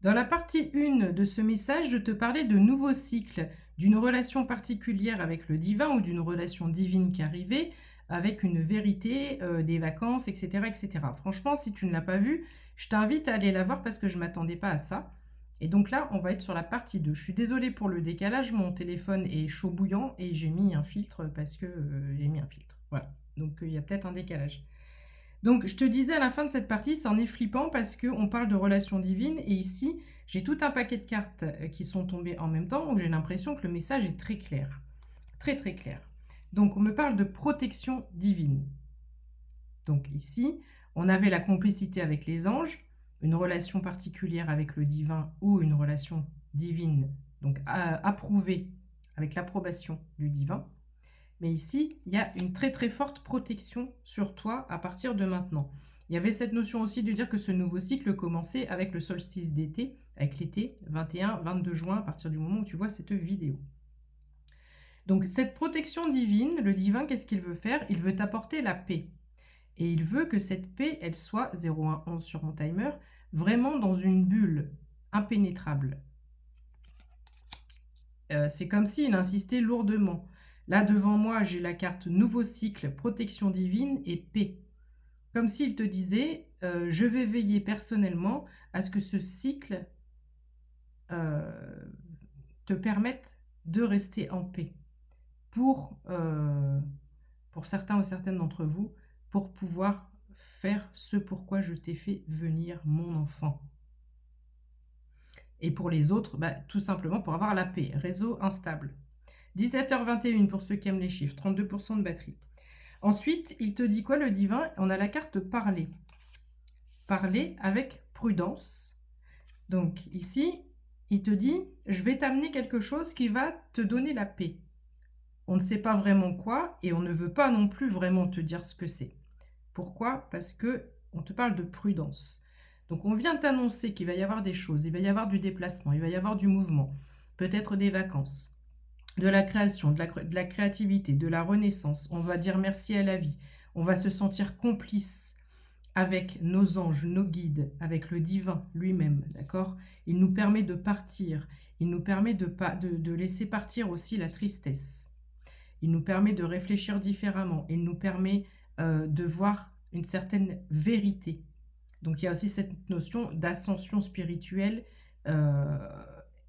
Dans la partie 1 de ce message, je te parlais de nouveaux cycles, d'une relation particulière avec le divin ou d'une relation divine qui arrivait, avec une vérité, des vacances, etc., etc. Franchement, si tu ne l'as pas vu, je t'invite à aller la voir parce que je ne m'attendais pas à ça. Et donc là, on va être sur la partie 2. Je suis désolée pour le décalage, mon téléphone est chaud bouillant et j'ai mis un filtre parce que j'ai mis un filtre. Voilà. Donc il y a peut-être un décalage. Donc, je te disais à la fin de cette partie, c'en est flippant parce qu'on parle de relations divines et ici, j'ai tout un paquet de cartes qui sont tombées en même temps, donc j'ai l'impression que le message est très clair. Très, très clair. Donc, on me parle de protection divine. Donc ici, on avait la complicité avec les anges, une relation particulière avec le divin ou une relation divine, donc approuvée avec l'approbation du divin. Mais ici, il y a une très très forte protection sur toi à partir de maintenant. Il y avait cette notion aussi de dire que ce nouveau cycle commençait avec le solstice d'été, avec l'été, 21-22 juin, à partir du moment où tu vois cette vidéo. Donc cette protection divine, le divin, qu'est-ce qu'il veut faire? Il veut t'apporter la paix. Et il veut que cette paix, elle soit, 0111 sur mon timer, vraiment dans une bulle impénétrable. C'est comme s'il insistait lourdement. Là, devant moi, j'ai la carte Nouveau cycle, protection divine et paix. Comme s'il te disait, je vais veiller personnellement à ce que ce cycle te permette de rester en paix. Pour certains ou certaines d'entre vous, pour pouvoir faire ce pourquoi je t'ai fait venir, mon enfant. Et pour les autres, bah, tout simplement pour avoir la paix. Réseau instable. 17h21 pour ceux qui aiment les chiffres, 32% de batterie. Ensuite, il te dit quoi le divin? On a la carte parler. Parler avec prudence. Donc ici, il te dit, je vais t'amener quelque chose qui va te donner la paix. On ne sait pas vraiment quoi et on ne veut pas non plus vraiment te dire ce que c'est. Pourquoi? Parce que on te parle de prudence. Donc on vient t'annoncer qu'il va y avoir des choses, il va y avoir du déplacement, il va y avoir du mouvement, peut-être des vacances, de la création, de la créativité, de la renaissance. On va dire merci à la vie. On va se sentir complice avec nos anges, nos guides, avec le divin lui-même, d'accord? Il nous permet de partir, il nous permet de laisser partir aussi la tristesse. Il nous permet de réfléchir différemment, il nous permet de voir une certaine vérité. Donc il y a aussi cette notion d'ascension spirituelle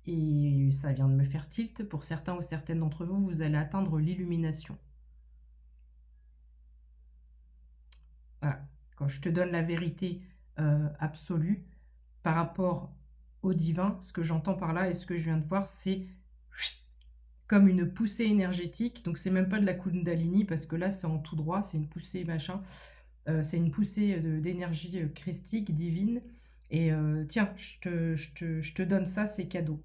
et ça vient de me faire tilt. Pour certains ou certaines d'entre vous, vous allez atteindre l'illumination. Voilà. Quand je te donne la vérité absolue par rapport au divin, ce que j'entends par là et ce que je viens de voir, c'est comme une poussée énergétique. Donc c'est même pas de la Kundalini parce que là c'est en tout droit, c'est une poussée machin. C'est une poussée d'énergie christique, divine. Et tiens, je te donne ça, c'est cadeau.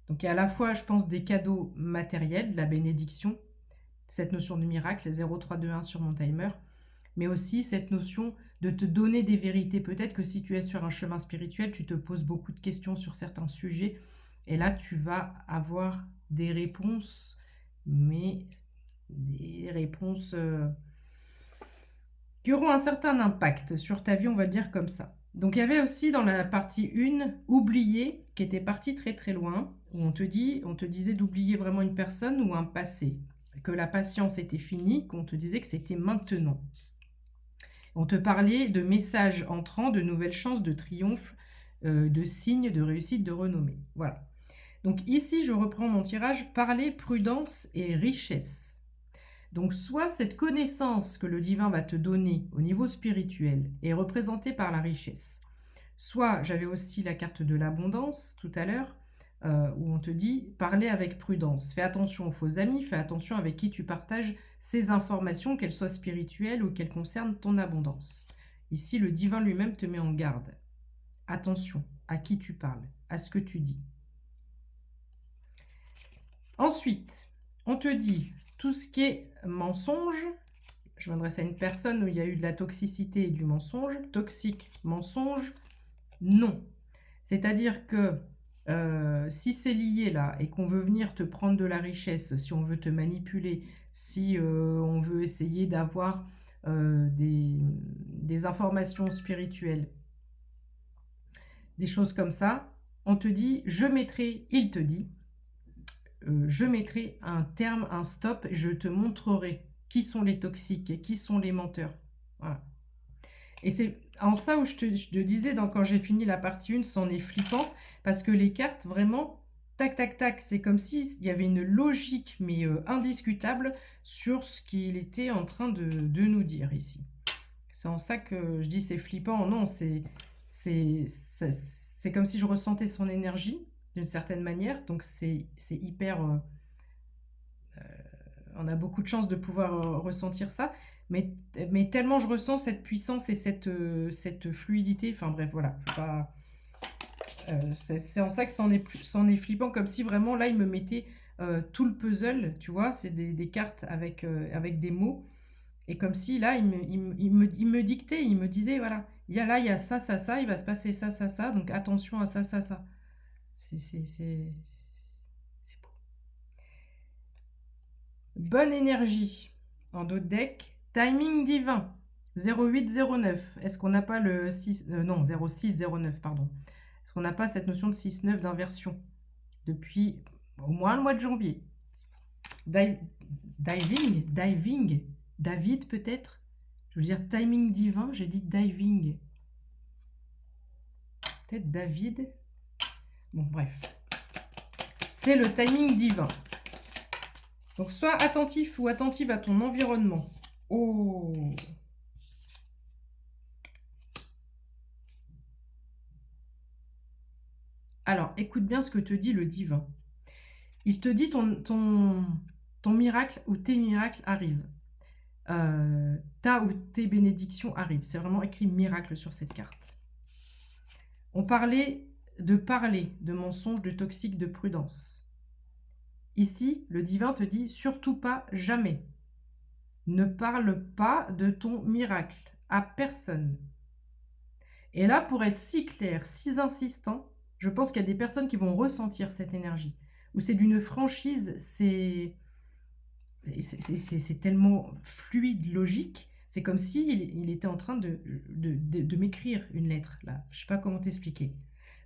Donc il y a à la fois, je pense, des cadeaux matériels, de la bénédiction, cette notion de miracle, 0321 sur mon timer, mais aussi cette notion de te donner des vérités. Peut-être que si tu es sur un chemin spirituel, tu te poses beaucoup de questions sur certains sujets, et là tu vas avoir des réponses, mais des réponses qui auront un certain impact sur ta vie, on va le dire comme ça. Donc il y avait aussi dans la partie 1, oublier, qui était partie très très loin, où on te disait d'oublier vraiment une personne ou un passé, que la patience était finie, qu'on te disait que c'était maintenant. On te parlait de messages entrants, de nouvelles chances, de triomphe, de signes, de réussite, de renommée. Voilà. Donc ici, je reprends mon tirage, parler, prudence et richesse. Donc soit cette connaissance que le divin va te donner au niveau spirituel est représentée par la richesse. Soit, j'avais aussi la carte de l'abondance tout à l'heure, où on te dit parler avec prudence. Fais attention aux faux amis, fais attention avec qui tu partages ces informations, qu'elles soient spirituelles ou qu'elles concernent ton abondance. Ici, le divin lui-même te met en garde. Attention à qui tu parles, à ce que tu dis. Ensuite, on te dit tout ce qui est mensonge. Je m'adresse à une personne où il y a eu de la toxicité et du mensonge. Toxique, mensonge, non. C'est-à-dire que si c'est lié là et qu'on veut venir te prendre de la richesse, si on veut te manipuler, si on veut essayer d'avoir des informations spirituelles, des choses comme ça, on te dit, il te dit, je mettrai un terme, un stop, je te montrerai qui sont les toxiques et qui sont les menteurs. Voilà. Et c'est en ça où je te disais, quand j'ai fini la partie 1, c'en est flippant, parce que les cartes, vraiment, tac, tac, tac, c'est comme s'il y avait une logique, mais indiscutable, sur ce qu'il était en train de nous dire ici. C'est en ça que je dis c'est flippant. Non, c'est comme si je ressentais son énergie, d'une certaine manière, donc c'est hyper... on a beaucoup de chance de pouvoir ressentir ça, mais tellement je ressens cette puissance et cette fluidité, enfin bref, voilà, c'est en ça que c'en est flippant, comme si vraiment là il me mettait tout le puzzle, tu vois, c'est des cartes avec des mots, et comme si là il me dictait, il me disait, voilà, il y a ça, ça, ça, il va se passer ça, ça, ça, donc attention à ça, ça, ça. C'est beau. Bonne énergie. En dos de deck, timing divin. 0809. Est-ce qu'on n'a pas le 6... non, 0609, pardon. Est-ce qu'on n'a pas cette notion de 6-9 d'inversion depuis au moins le mois de janvier? Diving, David peut-être? Je veux dire timing divin, j'ai dit diving. Peut-être David. Bon, bref. C'est le timing divin. Donc, sois attentif ou attentive à ton environnement. Oh! Alors, écoute bien ce que te dit le divin. Il te dit ton miracle ou tes miracles arrivent. Ta ou tes bénédictions arrivent. C'est vraiment écrit miracle sur cette carte. On parlait de mensonges, de toxiques, de prudence. Ici, le divin te dit surtout pas, jamais. Ne parle pas de ton miracle à personne. Et là, pour être si clair, si insistant, je pense qu'il y a des personnes qui vont ressentir cette énergie. Où c'est d'une franchise, c'est tellement fluide, logique. C'est comme s'il était en train de m'écrire une lettre, là. Je ne sais pas comment t'expliquer.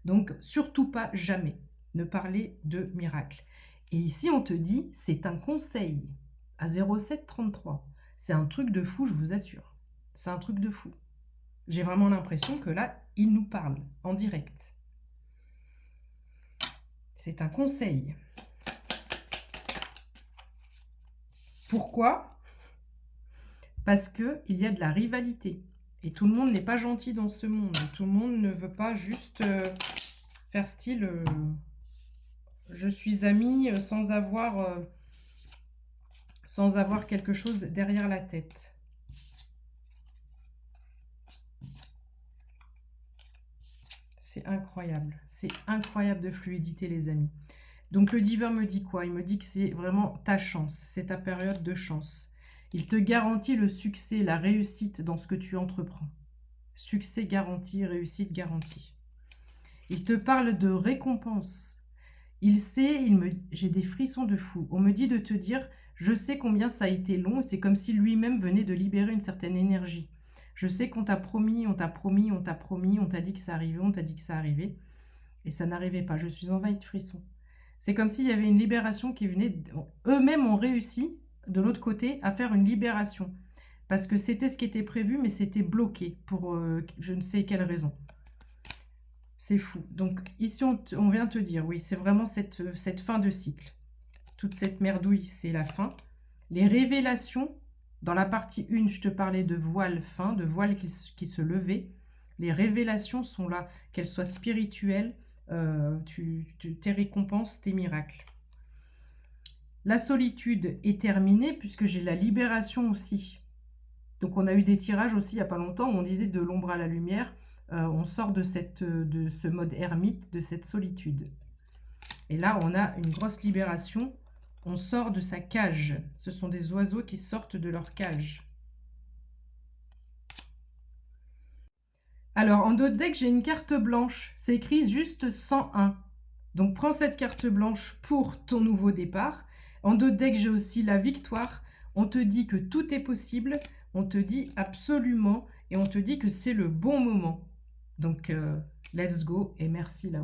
Donc, surtout pas, jamais, ne parler de miracle. Et ici, on te dit, c'est un conseil à 0733. C'est un truc de fou, je vous assure. C'est un truc de fou. J'ai vraiment l'impression que là, il nous parle en direct. C'est un conseil. Pourquoi? Parce qu'il y a de la rivalité. Et tout le monde n'est pas gentil dans ce monde. Tout le monde ne veut pas juste faire style je suis ami sans avoir quelque chose derrière la tête. C'est incroyable. C'est incroyable de fluidité, les amis. Donc le divin me dit quoi? Il me dit que c'est vraiment ta chance. C'est ta période de chance. Il te garantit le succès, la réussite dans ce que tu entreprends. Succès garanti, réussite garantie. Il te parle de récompense. Il sait, j'ai des frissons de fou. On me dit de te dire, je sais combien ça a été long, c'est comme si lui-même venait de libérer une certaine énergie. Je sais qu'on t'a promis, on t'a promis, on t'a promis, on t'a dit que ça arrivait, on t'a dit que ça arrivait. Et ça n'arrivait pas. Je suis envahie de frissons. C'est comme s'il y avait une libération qui venait. Eux-mêmes ont réussi, de l'autre côté, à faire une libération. Parce que c'était ce qui était prévu, mais c'était bloqué pour je ne sais quelle raison. C'est fou. Donc ici, on vient te dire, oui, c'est vraiment cette fin de cycle. Toute cette merdouille, c'est la fin. Les révélations, dans la partie 1, je te parlais de voile fin, de voile qui se levait. Les révélations sont là, qu'elles soient spirituelles, tes récompenses, tes miracles. La solitude est terminée puisque j'ai la libération aussi. Donc on a eu des tirages aussi il n'y a pas longtemps où on disait de l'ombre à la lumière. On sort de ce mode ermite, de cette solitude. Et là, on a une grosse libération. On sort de sa cage. Ce sont des oiseaux qui sortent de leur cage. Alors, en dos de deck, j'ai une carte blanche. C'est écrit juste 101. Donc, prends cette carte blanche pour ton nouveau départ. En dos de deck, j'ai aussi la victoire. On te dit que tout est possible. On te dit absolument. Et on te dit que c'est le bon moment. Donc, let's go et merci là.